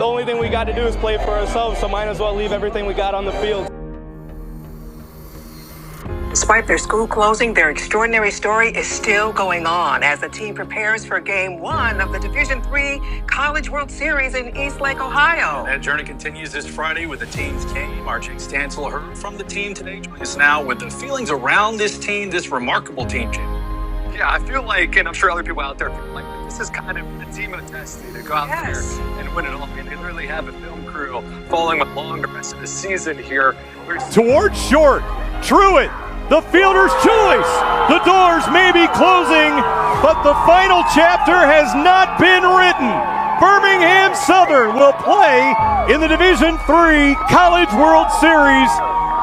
The only thing we got to do is play for ourselves, so might as well leave everything we got on the field. Despite their school closing, their extraordinary story is still going on as the team prepares for Game 1 of the Division III College World Series in Eastlake, Ohio. That journey continues this Friday with the team's game. Our Jake Stansel heard from the team today. Joining us now with the feelings around this team, this remarkable team, Jake. Yeah, I feel like, and I'm sure other people out there feel like, this is kind of the team of destiny to go out there and win it all. And they literally have a film crew following along the rest of the season here. Towards short, Truitt, the fielder's choice. The doors may be closing, but the final chapter has not been written. Birmingham Southern will play in the Division III College World Series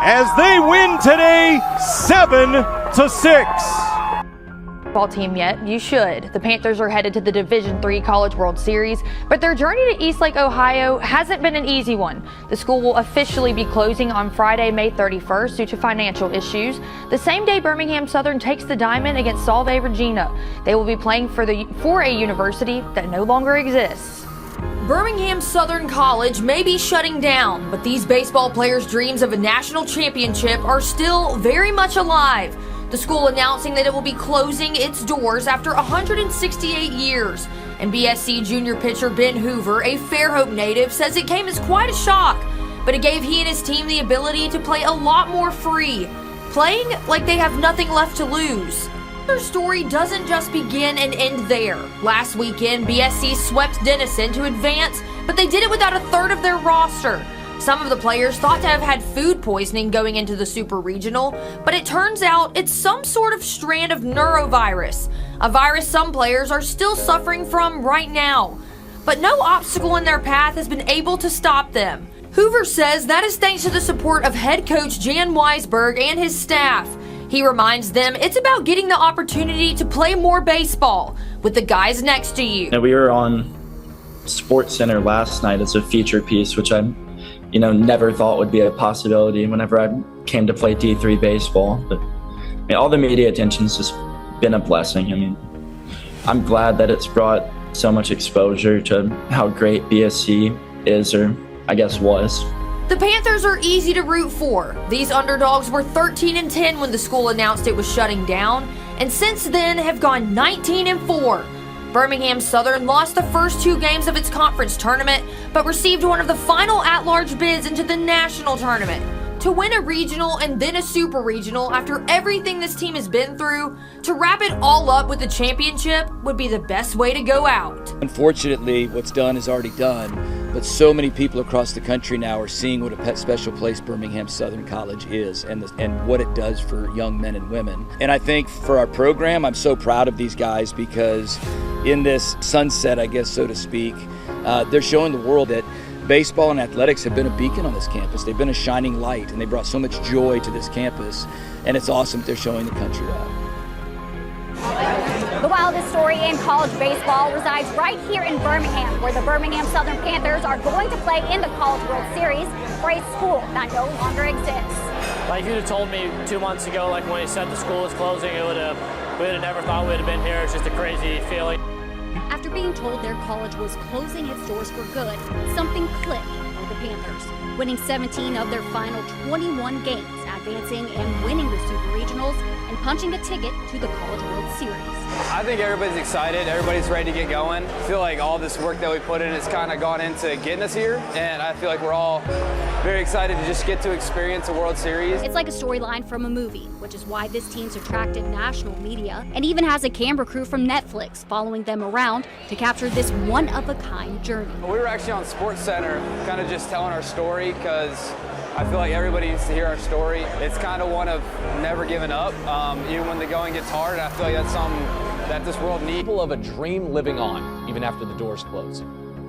as they win today 7-6. Team yet, you should. The Panthers are headed to the Division III College World Series, but their journey to Eastlake, Ohio hasn't been an easy one. The school will officially be closing on Friday, May 31st due to financial issues. The same day Birmingham Southern takes the diamond against Solvay Regina. They will be playing for a university that no longer exists. Birmingham Southern College may be shutting down, but these baseball players' dreams of a national championship are still very much alive. The school announcing that it will be closing its doors after 168 years. And BSC junior pitcher Ben Hoover, a Fairhope native, says it came as quite a shock, but it gave he and his team the ability to play a lot more free, playing like they have nothing left to lose. Their story doesn't just begin and end there. Last weekend, BSC swept Denison to advance, but they did it without a third of their roster. Some of the players thought to have had food poisoning going into the Super Regional, but it turns out it's some sort of strand of neurovirus, a virus some players are still suffering from right now. But no obstacle in their path has been able to stop them. Hoover says that is thanks to the support of head coach Jan Weisberg and his staff. He reminds them it's about getting the opportunity to play more baseball with the guys next to you. We were on Sports Center last night as a feature piece, which I never thought would be a possibility whenever I came to play D3 baseball. But all the media attention's just been a blessing. I'm glad that it's brought so much exposure to how great BSC is, or I guess was. The Panthers are easy to root for. These underdogs were 13-10 when the school announced it was shutting down, and since then have gone 19-4. Birmingham Southern lost the first 2 games of its conference tournament, but received one of the final at-large bids into the national tournament. To win a regional and then a super regional after everything this team has been through, to wrap it all up with a championship would be the best way to go out. Unfortunately, what's done is already done, but so many people across the country now are seeing what a special place Birmingham Southern College is and what it does for young men and women. And I think for our program, I'm so proud of these guys because in this sunset, I guess, so to speak, they're showing the world that baseball and athletics have been a beacon on this campus. They've been a shining light, and they brought so much joy to this campus, and it's awesome that they're showing the country that. The wildest story in college baseball resides right here in Birmingham, where the Birmingham Southern Panthers are going to play in the College World Series for a school that no longer exists. Like, if you'd have told me 2 months ago, like when he said the school was closing, we would have never thought we would have been here. It's just a crazy feeling. After being told their college was closing its doors for good, something clicked for the Panthers, winning 17 of their final 21 games, advancing and winning the Super Regionals, and punching a ticket to the College World Series. I think everybody's excited. Everybody's ready to get going. I feel like all this work that we put in has kind of gone into getting us here, and I feel like we're all very excited to just get to experience a World Series. It's like a storyline from a movie, which is why this team's attracted national media and even has a camera crew from Netflix following them around to capture this one-of-a-kind journey. We were actually on Sports Center kind of just telling our story because I feel like everybody needs to hear our story. It's kind of one of never giving up, even when the going gets hard, and I feel like that's something that this world needs. People of a dream living on, even after the doors close.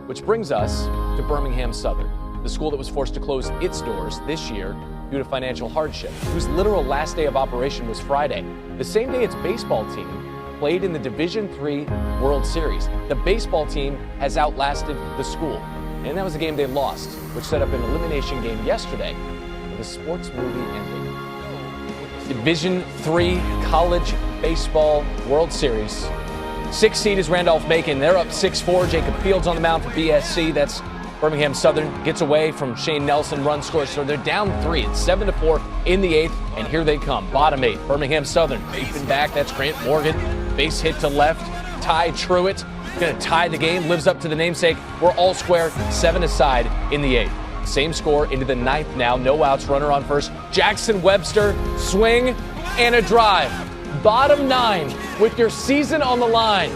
Which brings us to Birmingham Southern, the school that was forced to close its doors this year due to financial hardship, whose literal last day of operation was Friday, the same day its baseball team played in the Division III World Series. The baseball team has outlasted the school, and that was a game they lost, which set up an elimination game yesterday with a sports movie ending. Division III College Baseball World Series. 6th seed is Randolph-Macon. They're up 6-4. Jacob Fields on the mound for BSC. That's Birmingham Southern gets away from Shane Nelson, run scores, so they're down 3. It's 7-4 in the 8th, and here they come. Bottom 8, Birmingham Southern facing back. That's Grant Morgan. Base hit to left. Ty Truitt going to tie the game. Lives up to the namesake. We're all square, 7 aside in the 8th. Same score into the 9th now. No outs, runner on first. Jackson Webster, swing and a drive. Bottom 9 with your season on the line.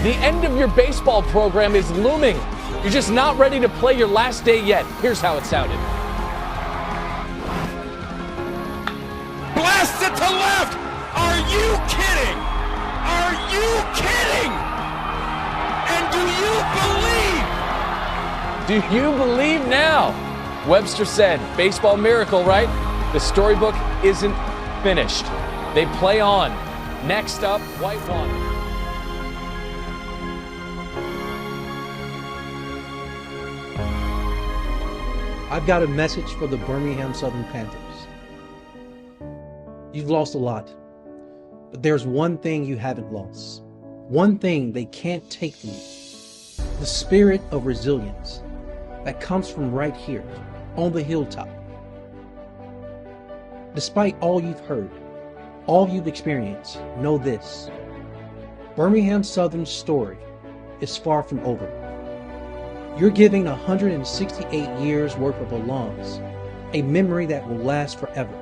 The end of your baseball program is looming. You're just not ready to play your last day yet. Here's how it sounded. Blast it to left! Are you kidding? Are you kidding? And do you believe? Do you believe now? Webster said, baseball miracle, right? The storybook isn't finished. They play on. Next up, Whitewater. I've got a message for the Birmingham Southern Panthers. You've lost a lot, but there's one thing you haven't lost. One thing they can't take from you. The spirit of resilience that comes from right here on the hilltop. Despite all you've heard, all you've experienced, know this. Birmingham Southern's story is far from over. You're giving 168 years worth of alums a memory that will last forever,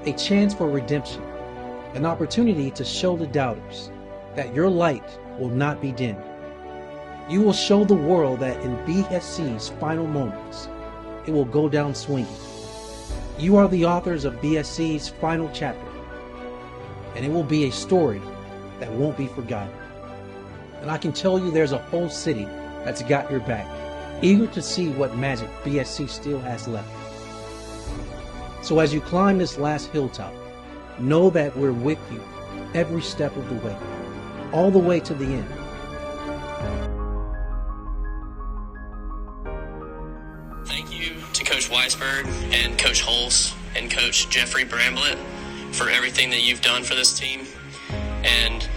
a chance for redemption, an opportunity to show the doubters that your light will not be dimmed. You will show the world that in BSC's final moments, it will go down swinging. You are the authors of BSC's final chapter, and it will be a story that won't be forgotten. And I can tell you there's a whole city that's got your back, eager to see what magic BSC still has left. So as you climb this last hilltop, know that we're with you every step of the way, all the way to the end. Thank you to Coach Weisberg and Coach Holz and Coach Jeffrey Bramblett for everything that you've done for this team. And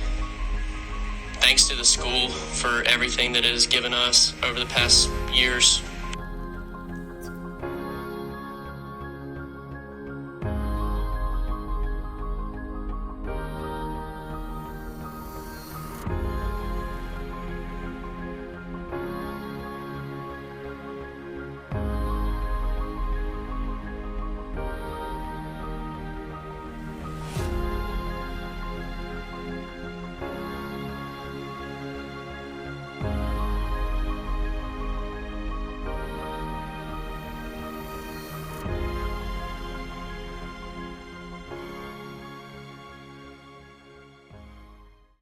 thanks to the school for everything that it has given us over the past years.